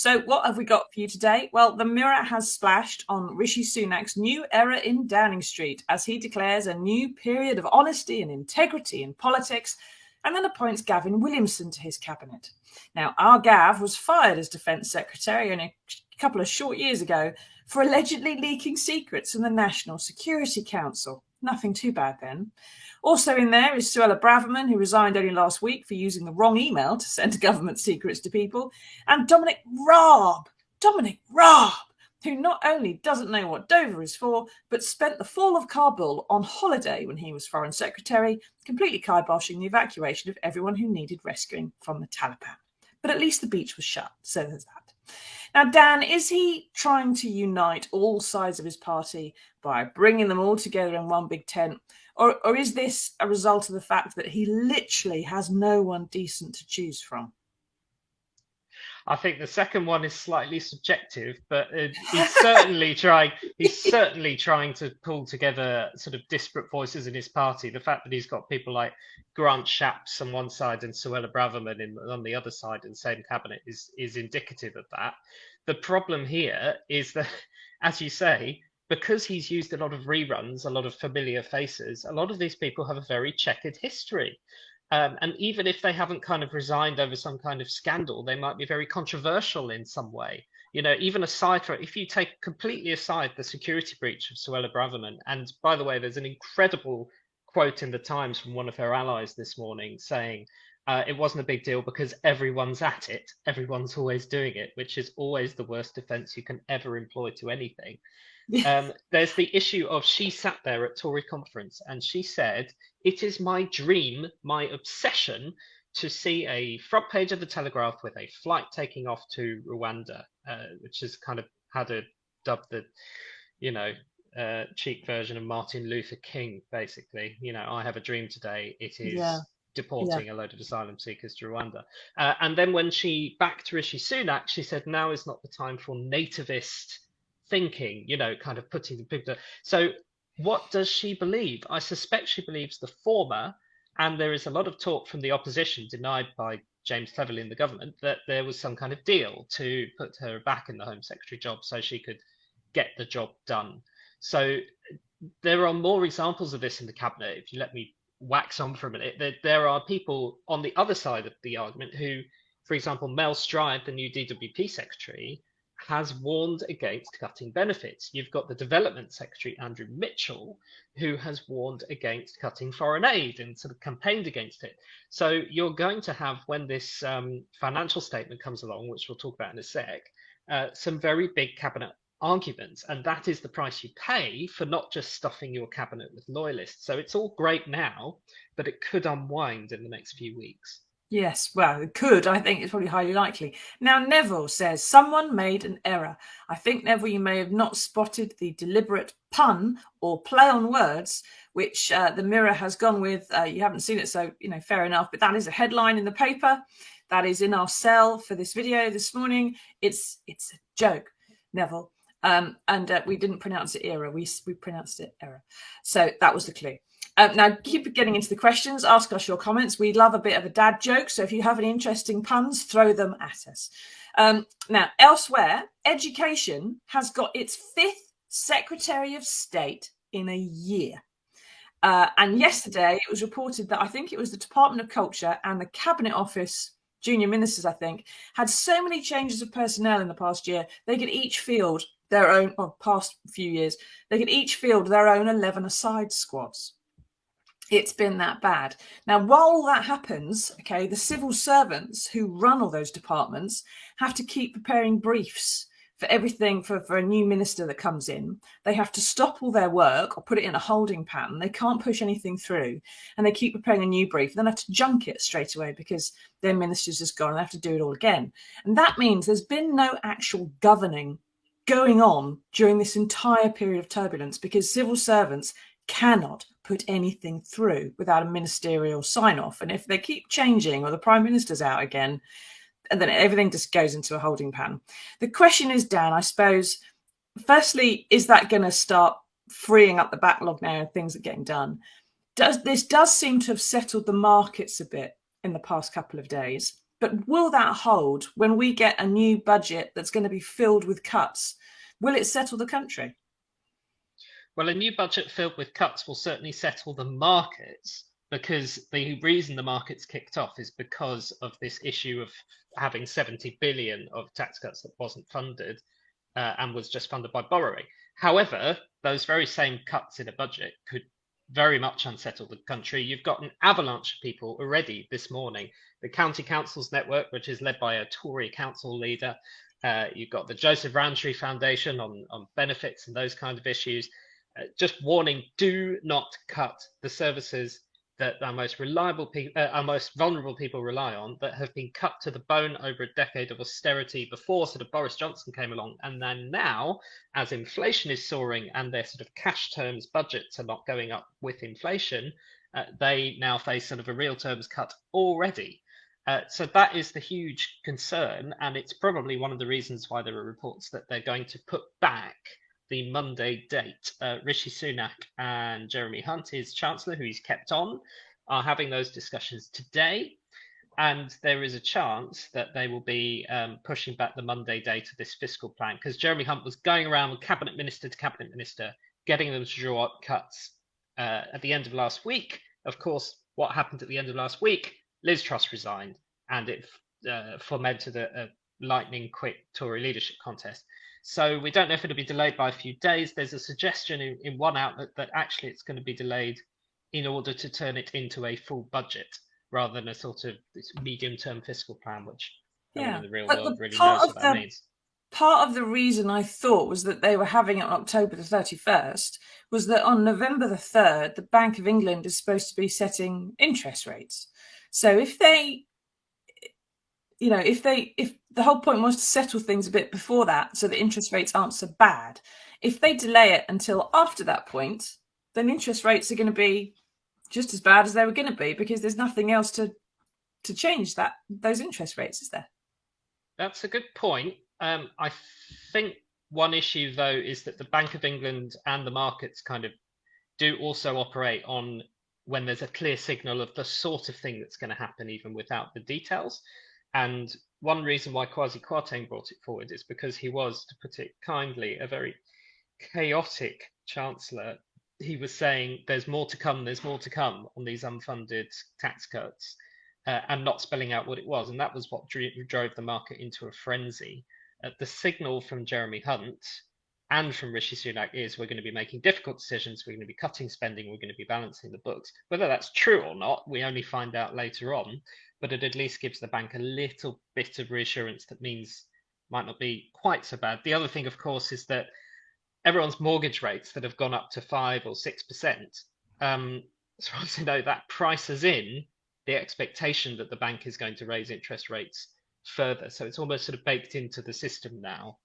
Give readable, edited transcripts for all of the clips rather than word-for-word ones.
So what have we got for you today? Well, the Mirror has splashed on Rishi Sunak's new era in Downing Street as he declares a new period of honesty and integrity in politics and then appoints Gavin Williamson to his cabinet. Now, our Gav was fired as Defence Secretary only a couple of short years ago for allegedly leaking secrets from the National Security Council. Nothing too bad then. Also in there is Suella Braverman, who resigned only last week for using the wrong email to send government secrets to people, and Dominic Raab, who not only doesn't know what Dover is for, but spent the fall of Kabul on holiday when he was Foreign Secretary, completely kiboshing the evacuation of everyone who needed rescuing from the Taliban. But at least the beach was shut, so there's that. Now, Dan, is he trying to unite all sides of his party by bringing them all together in one big tent? Or is this a result of the fact that he literally has no one decent to choose from? I think the second one is slightly subjective, but he's certainly trying. He's certainly trying to pull together sort of disparate voices in his party. The fact that he's got people like Grant Shapps on one side and Suella Braverman on the other side in the same cabinet is indicative of that. The problem here is that, as you say, because he's used a lot of reruns, a lot of familiar faces, a lot of these people have a very checkered history. And even if they haven't kind of resigned over some kind of scandal, they might be very controversial in some way. You know, even aside from, if you take completely aside the security breach of Suella Braverman, and by the way, there's an incredible quote in the Times from one of her allies this morning saying, it wasn't a big deal because everyone's at it. Everyone's always doing it, which is always the worst defense you can ever employ to anything. There's the issue of she sat there at Tory conference and she said, "It is my dream, my obsession to see a front page of the Telegraph with a flight taking off to Rwanda," which is kind of how to dub the, cheap version of Martin Luther King, basically. You know, I have a dream today. It is deporting a load of asylum seekers to Rwanda. And then when she backed Rishi Sunak, she said, now is not the time for nativist thinking, kind of putting the people. So what does she believe? I suspect she believes the former, and there is a lot of talk from the opposition, denied by James Cleverly in the government, that there was some kind of deal to put her back in the Home Secretary job so she could get the job done. So there are more examples of this in the cabinet. If you let me wax on for a minute, there are people on the other side of the argument who, for example, Mel Stride, the new DWP secretary, has warned against cutting benefits. You've got the Development Secretary, Andrew Mitchell, who has warned against cutting foreign aid and sort of campaigned against it. So you're going to have, when this financial statement comes along, which we'll talk about in a sec, some very big cabinet arguments. And that is the price you pay for not just stuffing your cabinet with loyalists. So it's all great now, but it could unwind in the next few weeks. Yes, well, it could. I think it's probably highly likely. Now, Neville says, someone made an error. I think, Neville, you may have not spotted the deliberate pun or play on words, which the Mirror has gone with. You haven't seen it, so, fair enough. But that is a headline in the paper. That is in our cell for this video this morning. It's a joke, Neville. And we didn't pronounce it error. We pronounced it error. So that was the clue. Now, keep getting into the questions. Ask us your comments. We love a bit of a dad joke. So if you have any interesting puns, throw them at us. Now, elsewhere, education has got its 5th Secretary of State in a year. And yesterday, it was reported that I think it was the Department of Culture and the Cabinet Office, junior ministers, I think, had so many changes of personnel in the past year, they could each field their own, past few years, they could each field their own 11-a-side squads. It's been that bad. Now, while that happens, okay, the civil servants who run all those departments have to keep preparing briefs for everything for a new minister that comes in. They have to stop all their work or put it in a holding pattern. They can't push anything through, and they keep preparing a new brief. Then have to junk it straight away because their minister's just gone and they have to do it all again. And that means there's been no actual governing going on during this entire period of turbulence because civil servants cannot put anything through without a ministerial sign-off. And if they keep changing or the Prime Minister's out again, and then everything just goes into a holding pattern. The question is, Dan, I suppose, firstly, is that going to start freeing up the backlog now and things are getting done? This does seem to have settled the markets a bit in the past couple of days. But will that hold when we get a new budget that's going to be filled with cuts? Will it settle the country? Well, a new budget filled with cuts will certainly settle the markets, because the reason the markets kicked off is because of this issue of having 70 billion of tax cuts that wasn't funded and was just funded by borrowing. However, those very same cuts in a budget could very much unsettle the country. You've got an avalanche of people already this morning. The County Councils Network, which is led by a Tory council leader, you've got the Joseph Rowntree Foundation on benefits and those kind of issues, just warning: do not cut the services that our most reliable people, our most vulnerable people rely on, that have been cut to the bone over a decade of austerity before sort of Boris Johnson came along. And then now, as inflation is soaring and their sort of cash terms budgets are not going up with inflation, they now face sort of a real terms cut already. So that is the huge concern. And it's probably one of the reasons why there are reports that they're going to put back the Monday date. Rishi Sunak and Jeremy Hunt, his Chancellor, who he's kept on, are having those discussions today. And there is a chance that they will be pushing back the Monday date of this fiscal plan, because Jeremy Hunt was going around with cabinet minister to cabinet minister, getting them to draw up cuts at the end of last week. Of course, what happened at the end of last week? Liz Truss resigned, and it fomented a lightning quick Tory leadership contest. So we don't know if it'll be delayed by a few days. There's a suggestion in one outlet that actually it's going to be delayed in order to turn it into a full budget rather than a sort of this medium-term fiscal plan, which no one in the real world really knows what that means. Part of the reason I thought was that they were having it on October the 31st was that on November the 3rd, the Bank of England is supposed to be setting interest rates. So if the whole point was to settle things a bit before that so the interest rates aren't so bad, if they delay it until after that point, then interest rates are going to be just as bad as they were going to be, because there's nothing else to change those interest rates, is there? That's a good point. I think one issue, though, is that the Bank of England and the markets kind of do also operate on when there's a clear signal of the sort of thing that's going to happen, even without the details. And one reason why Kwasi Kwarteng brought it forward is because he was, to put it kindly, a very chaotic chancellor. He was saying there's more to come on these unfunded tax cuts, and not spelling out what it was. And that was what drove the market into a frenzy. The signal from Jeremy Hunt and from Rishi Sunak is we're going to be making difficult decisions, we're going to be cutting spending, we're going to be balancing the books. Whether that's true or not, we only find out later on, but it at least gives the bank a little bit of reassurance that means might not be quite so bad. The other thing, of course, is that everyone's mortgage rates that have gone up to 5 or 6%, as far as I know, that prices in the expectation that the bank is going to raise interest rates further. So it's almost sort of baked into the system now,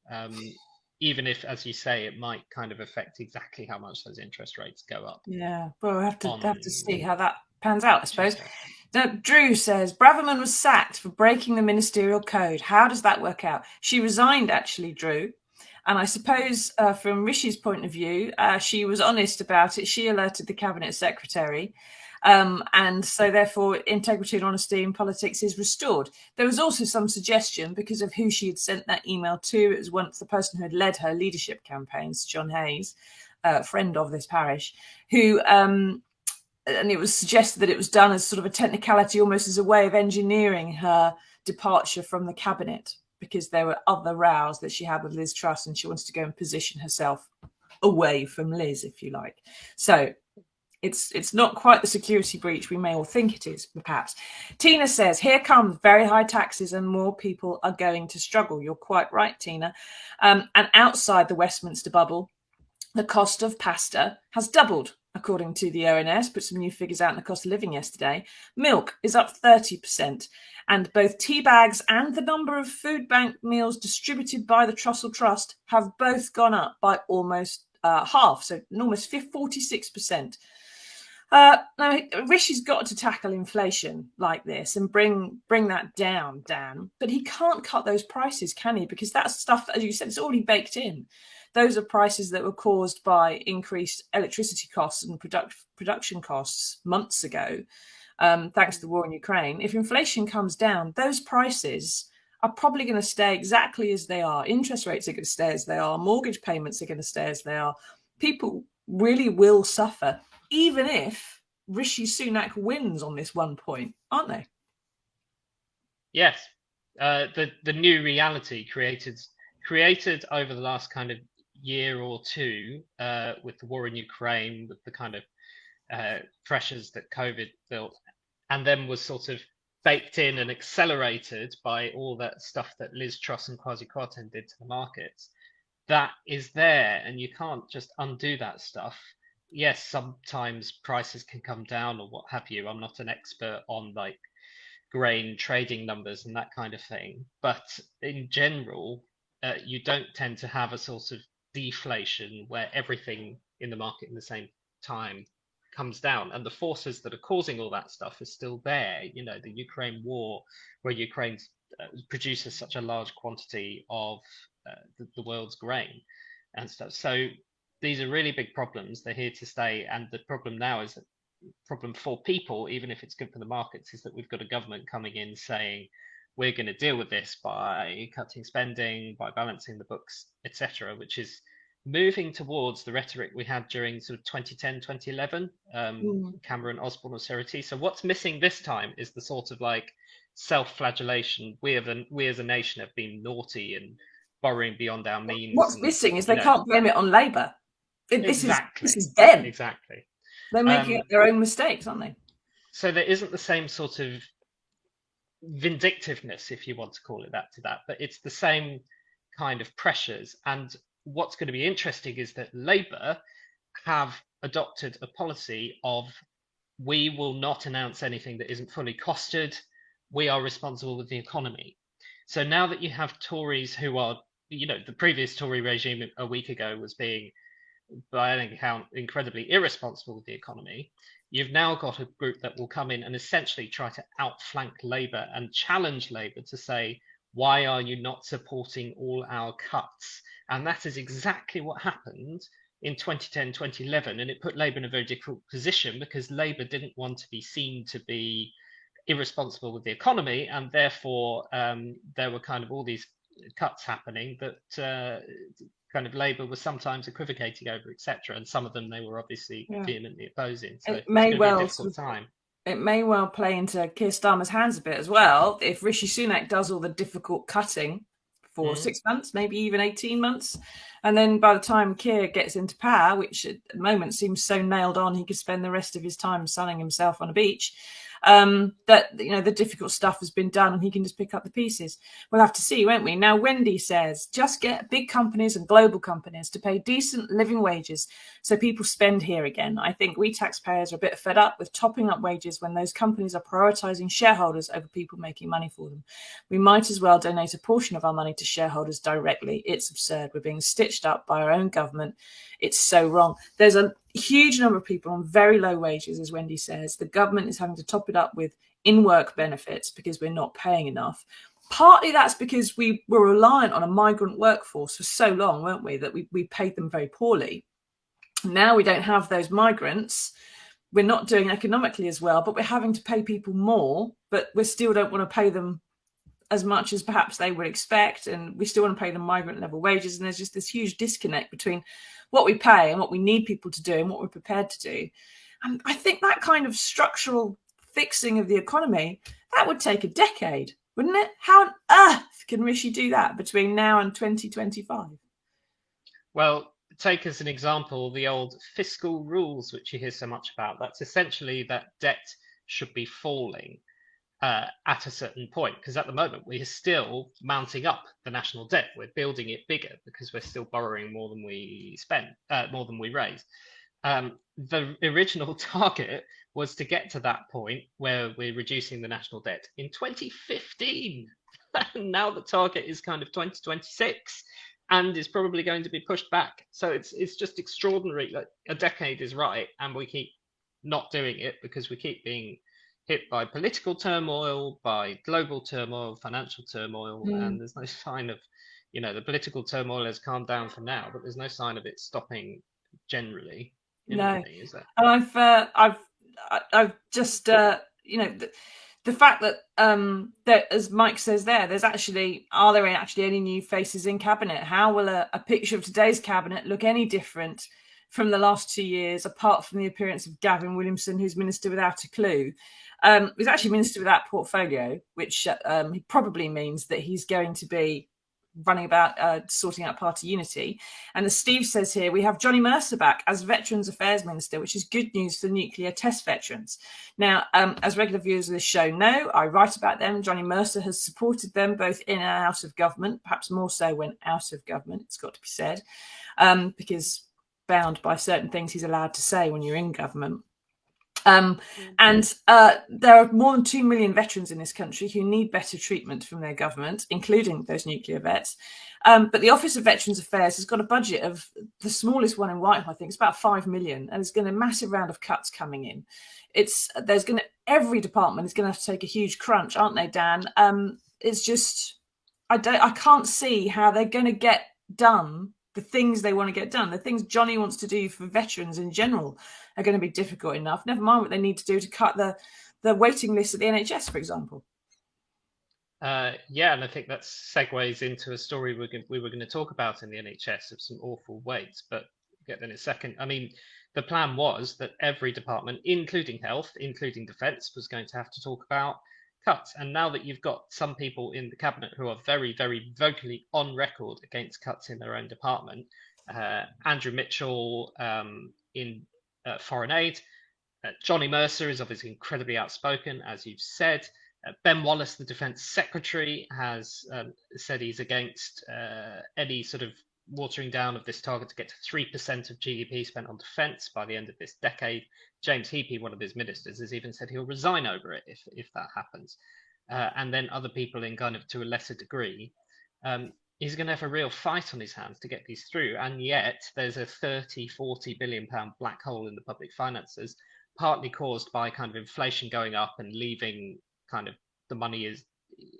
even if, as you say, it might kind of affect exactly how much those interest rates go up. Yeah, well, we'll have to see how that pans out, I suppose. Drew says, Braverman was sacked for breaking the ministerial code. How does that work out? She resigned, actually, Drew. And I suppose from Rishi's point of view, she was honest about it. She alerted the cabinet secretary. And so therefore integrity and honesty in politics is restored. There was also some suggestion, because of who she had sent that email to, it was once the person who had led her leadership campaigns, John Hayes, a friend of this parish, who and it was suggested that it was done as sort of a technicality, almost as a way of engineering her departure from the cabinet, because there were other rows that she had with Liz Truss and she wanted to go and position herself away from Liz, if you like. So it's not quite the security breach we may all think it is, perhaps. Tina says, here comes very high taxes and more people are going to struggle. You're quite right, Tina. And outside the Westminster bubble, the cost of pasta has doubled, according to the ONS. Put some new figures out in the cost of living yesterday. Milk is up 30%. And both tea bags and the number of food bank meals distributed by the Trussell Trust have both gone up by almost half, so almost 46%. Now, Rishi's got to tackle inflation like this and bring that down, Dan. But he can't cut those prices, can he? Because that's stuff, as you said, it's already baked in. Those are prices that were caused by increased electricity costs and production costs months ago. thanks to the war in Ukraine. If inflation comes down, those prices are probably going to stay exactly as they are. Interest rates are going to stay as they are. Mortgage payments are going to stay as they are. People really will suffer, even if Rishi Sunak wins on this one point, aren't they? Yes, the new reality created over the last kind of year or two, with the war in Ukraine, with the kind of pressures that COVID built, and then was sort of baked in and accelerated by all that stuff that Liz Truss and Kwasi Kwarteng did to the markets. That is there, and you can't just undo that stuff. Yes, sometimes prices can come down or what have you. I'm not an expert on like grain trading numbers and that kind of thing, but in general, you don't tend to have a sort of deflation where everything in the market in the same time comes down, and the forces that are causing all that stuff are still there. You know, the Ukraine war, where Ukraine produces such a large quantity of the world's grain and stuff. So these are really big problems. They're here to stay, and the problem now is that problem for people, even if it's good for the markets, is that we've got a government coming in saying we're going to deal with this by cutting spending, by balancing the books, etc., which is moving towards the rhetoric we had during sort of 2010, 2011, Cameron Osborne austerity. So what's missing this time is the sort of like self-flagellation. We as a nation have been naughty and borrowing beyond our means. What's missing is they can't blame it on Labour. This is them. Exactly. They're making their own mistakes, aren't they? So there isn't the same sort of vindictiveness, if you want to call it that, to that, but it's the same kind of pressures. And what's going to be interesting is that Labour have adopted a policy of we will not announce anything that isn't fully costed. We are responsible with the economy. So now that you have Tories who are, you know, the previous Tory regime a week ago was being, by any account, incredibly irresponsible with the economy. You've now got a group that will come in and essentially try to outflank Labour and challenge Labour to say, why are you not supporting all our cuts? And that is exactly what happened in 2010, 2011. And it put Labour in a very difficult position because Labour didn't want to be seen to be irresponsible with the economy. And therefore, there were kind of all these cuts happening that kind of Labour was sometimes equivocating over, etc. And some of them they were obviously vehemently opposing. So it's going to be a difficult time. It may well play into Keir Starmer's hands a bit as well if Rishi Sunak does all the difficult cutting for 6 months, maybe even 18 months. And then by the time Keir gets into power, which at the moment seems so nailed on, he could spend the rest of his time sunning himself on a beach, that, you know, the difficult stuff has been done and he can just pick up the pieces. We'll have to see, won't we? Now, Wendy says, just get big companies and global companies to pay decent living wages so people spend here again. I think we taxpayers are a bit fed up with topping up wages when those companies are prioritising shareholders over people making money for them. We might as well donate a portion of our money to shareholders directly. It's absurd. We're being stitched up by our own government. It's so wrong. There's a huge number of people on very low wages, as Wendy says. The government is having to top it up with in-work benefits because we're not paying enough. Partly that's because we were reliant on a migrant workforce for so long, weren't we, that we paid them very poorly. Now we don't have those migrants. We're not doing economically as well, but we're having to pay people more, but we still don't want to pay them as much as perhaps they would expect. And we still want to pay them migrant level wages. And there's just this huge disconnect between what we pay and what we need people to do and what we're prepared to do. And I think that kind of structural fixing of the economy, that would take a decade, wouldn't it? How on earth can Rishi do that between now and 2025? Well, take as an example the old fiscal rules, which you hear so much about. That's essentially that debt should be falling at a certain point, because at the moment we are still mounting up the national debt. We're building it bigger because we're still borrowing more than we spend, more than we raise. The original target was to get to that point where we're reducing the national debt in 2015. Now the target is kind of 2026 and is probably going to be pushed back. So it's just extraordinary that a decade is right and we keep not doing it because we keep being hit by political turmoil, by global turmoil, financial turmoil, and there's no sign of, you know, the political turmoil has calmed down for now, but there's no sign of it stopping generally. No, is there? and I've just the fact that that, as Mike says there's actually, are there actually any new faces in cabinet? How will a picture of today's cabinet look any different from the last 2 years, apart from the appearance of Gavin Williamson, who's minister without a clue? He's actually minister without portfolio, which probably means that he's going to be running about sorting out party unity. And as Steve says here, we have Johnny Mercer back as Veterans Affairs Minister, which is good news for nuclear test veterans. Now, as regular viewers of this show know, I write about them. Johnny Mercer has supported them both in and out of government, perhaps more so when out of government, it's got to be said, because bound by certain things he's allowed to say when you're in government. And there are more than 2 million veterans in this country who need better treatment from their government, including those nuclear vets. But the Office of Veterans Affairs has got a budget of the smallest one in Whitehall, I think it's about 5 million, and there's going to be a massive round of cuts coming in. Every department is going to have to take a huge crunch, aren't they, Dan? It's just, I can't see how they're going to get done the things they want to get done. The things Johnny wants to do for veterans in general are going to be difficult enough. Never mind what they need to do to cut the waiting list at the NHS, for example. Yeah, and I think that segues into a story we were going to talk about in the NHS of some awful waits, but we'll get there in a second. I mean, the plan was that every department, including health, including defence, was going to have to talk about cuts. And now that you've got some people in the cabinet who are very, very vocally on record against cuts in their own department, Andrew Mitchell in foreign aid, Johnny Mercer is obviously incredibly outspoken, as you've said. Ben Wallace, the Defence Secretary, has said he's against any sort of watering down of this target to get to 3% of GDP spent on defence by the end of this decade. James Heappey, one of his ministers, has even said he'll resign over it if that happens. And then other people in kind of to a lesser degree. He's going to have a real fight on his hands to get these through. And yet there's a 40 billion pound black hole in the public finances, partly caused by kind of inflation going up and leaving kind of the money is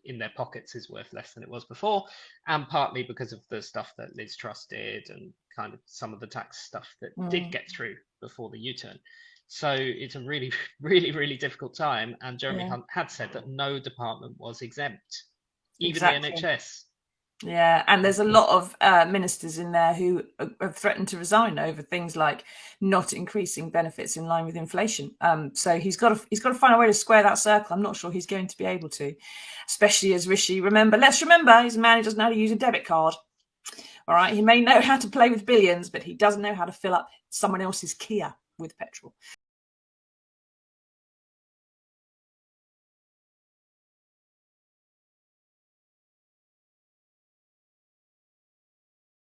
in their pockets is worth less than it was before, and partly because of the stuff that Liz Truss did and kind of some of the tax stuff that did get through before the U-turn. So it's a really, really, really difficult time. And Jeremy Hunt had said that no department was exempt, even the NHS. Yeah, and there's a lot of ministers in there who have threatened to resign over things like not increasing benefits in line with inflation. So he's got to find a way to square that circle. I'm not sure he's going to be able to, especially as Rishi. Let's remember, he's a man who doesn't know how to use a debit card. All right, he may know how to play with billions, but he doesn't know how to fill up someone else's Kia with petrol.